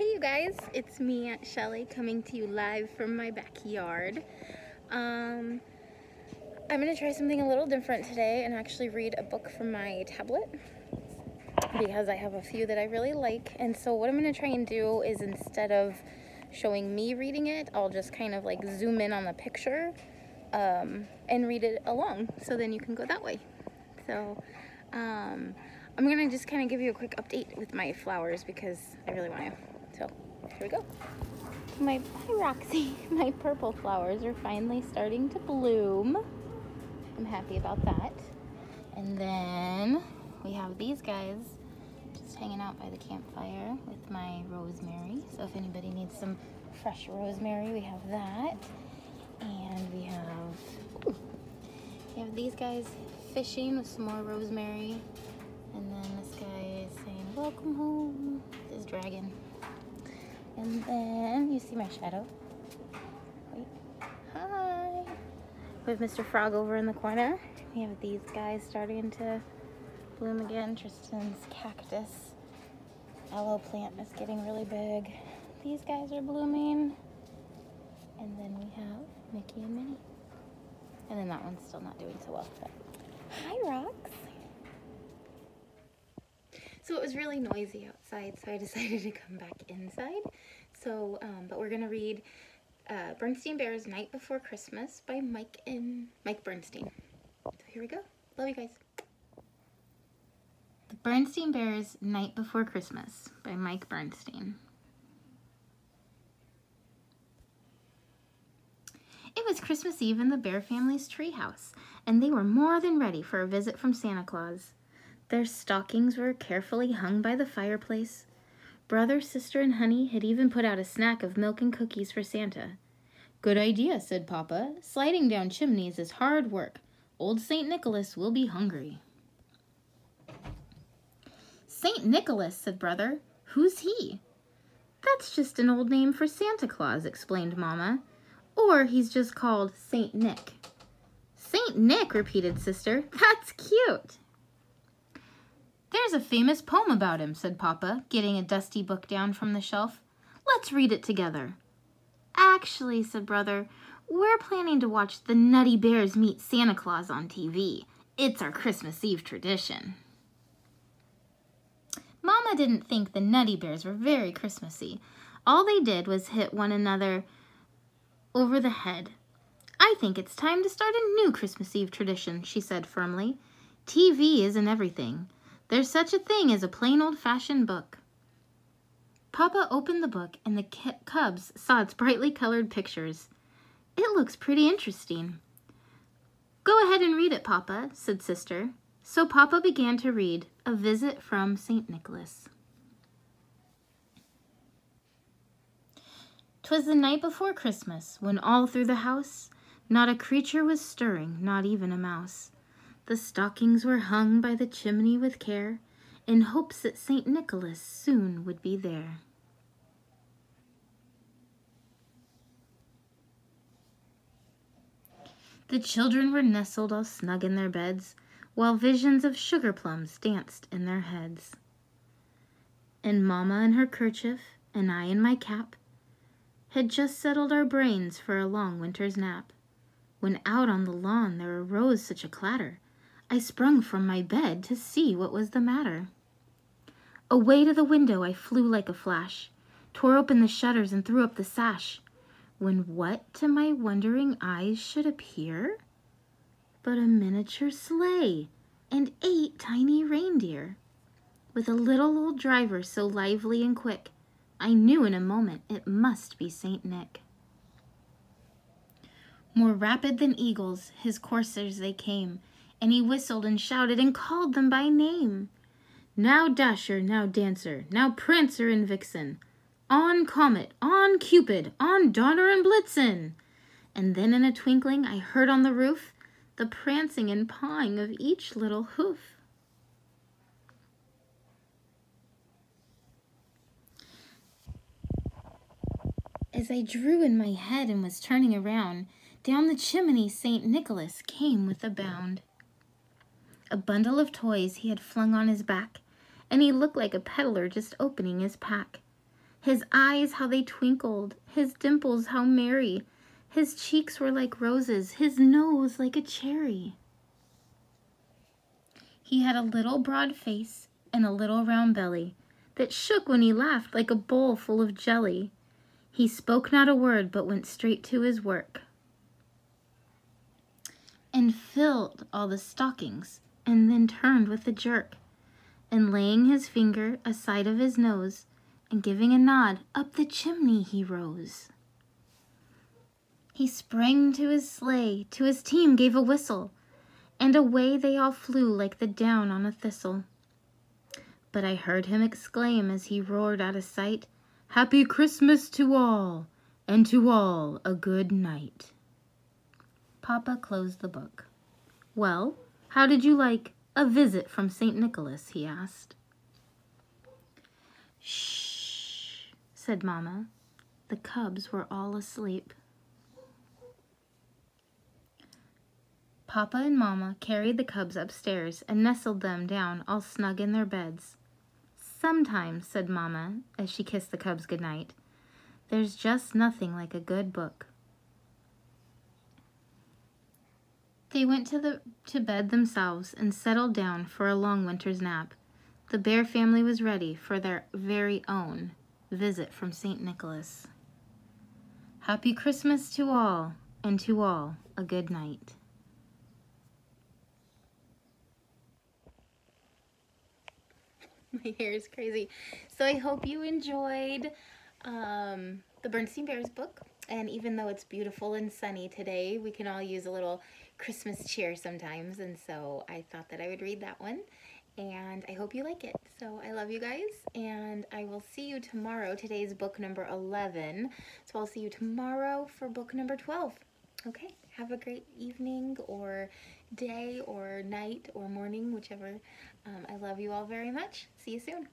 Hey you guys, it's me, Shelly, coming to you live from my backyard. I'm gonna try something a little different today and actually read a book from my tablet because I have a few that I really like. And so what I'm gonna try and do is, instead of showing me reading it, I'll just kind of like zoom in on the picture and read it along, so then you can go that way. So I'm gonna just kind of give you a quick update with my flowers because I really want to. So here we go. Hi Roxy, my purple flowers are finally starting to bloom. I'm happy about that. And then we have these guys just hanging out by the campfire with my rosemary. So if anybody needs some fresh rosemary, we have that. And we have these guys fishing with some more rosemary. And then this guy is saying, welcome home, this dragon. And then you see my shadow. Wait, hi. We have Mr. Frog over in the corner. We have these guys starting to bloom again. Tristan's cactus aloe plant is getting really big. These guys are blooming. And then we have Mickey and Minnie. And then that one's still not doing so well. But hi, Rox. So it was really noisy outside, so I decided to come back inside. So, but we're gonna read Berenstain Bears' Night Before Christmas by Mike Berenstain. So here we go. Love you guys. The Berenstain Bears' Night Before Christmas by Mike Berenstain. It was Christmas Eve in the Bear family's treehouse, and they were more than ready for a visit from Santa Claus. Their stockings were carefully hung by the fireplace. Brother, sister, and Honey had even put out a snack of milk and cookies for Santa. Good idea, said Papa. Sliding down chimneys is hard work. Old St. Nicholas will be hungry. St. Nicholas, said Brother. Who's he? That's just an old name for Santa Claus, explained Mama. Or he's just called St. Nick. St. Nick, repeated Sister. That's cute. There's a famous poem about him, said Papa, getting a dusty book down from the shelf. Let's read it together. Actually, said Brother, we're planning to watch the Nutty Bears meet Santa Claus on TV. It's our Christmas Eve tradition. Mama didn't think the Nutty Bears were very Christmassy. All they did was hit one another over the head. I think it's time to start a new Christmas Eve tradition, she said firmly. TV isn't everything. There's such a thing as a plain old-fashioned book. Papa opened the book and the cubs saw its brightly colored pictures. It looks pretty interesting. Go ahead and read it, Papa, said Sister. So Papa began to read A Visit from St. Nicholas. 'Twas the night before Christmas, when all through the house not a creature was stirring, not even a mouse. The stockings were hung by the chimney with care, in hopes that St. Nicholas soon would be there. The children were nestled all snug in their beds, while visions of sugar plums danced in their heads. And Mama in her kerchief, and I in my cap, had just settled our brains for a long winter's nap, when out on the lawn there arose such a clatter, I sprung from my bed to see what was the matter. Away to the window I flew like a flash, tore open the shutters and threw up the sash, when what to my wondering eyes should appear but a miniature sleigh and 8 tiny reindeer, with a little old driver so lively and quick, I knew in a moment it must be St. Nick. More rapid than eagles, his coursers they came, and he whistled and shouted and called them by name. Now Dasher, now Dancer, now Prancer and Vixen, on Comet, on Cupid, on Donner and Blitzen. And then in a twinkling I heard on the roof the prancing and pawing of each little hoof. As I drew in my head and was turning around, down the chimney St. Nicholas came with a bound. A bundle of toys he had flung on his back, and he looked like a peddler just opening his pack. His eyes, how they twinkled, his dimples, how merry. His cheeks were like roses, his nose like a cherry. He had a little broad face and a little round belly that shook when he laughed like a bowl full of jelly. He spoke not a word, but went straight to his work and filled all the stockings, and then turned with a jerk, and laying his finger aside of his nose, and giving a nod, up the chimney he rose. He sprang to his sleigh, to his team gave a whistle, and away they all flew like the down on a thistle. But I heard him exclaim as he roared out of sight, "Happy Christmas to all, and to all a good night." Papa closed the book. "Well, how did you like A Visit from St. Nicholas?" he asked. "Shh," said Mama. The cubs were all asleep. Papa and Mama carried the cubs upstairs and nestled them down all snug in their beds. "Sometimes," said Mama as she kissed the cubs goodnight, "there's just nothing like a good book." They went to bed themselves and settled down for a long winter's nap. The Bear family was ready for their very own visit from St. Nicholas. Happy Christmas to all, and to all a good night. My hair is crazy. So I hope you enjoyed the Berenstain Bears book. And even though it's beautiful and sunny today, we can all use a little Christmas cheer sometimes. And so I thought that I would read that one. And I hope you like it. So I love you guys. And I will see you tomorrow. Today's book number 11. So I'll see you tomorrow for book number 12. Okay, have a great evening or day or night or morning, whichever. I love you all very much. See you soon.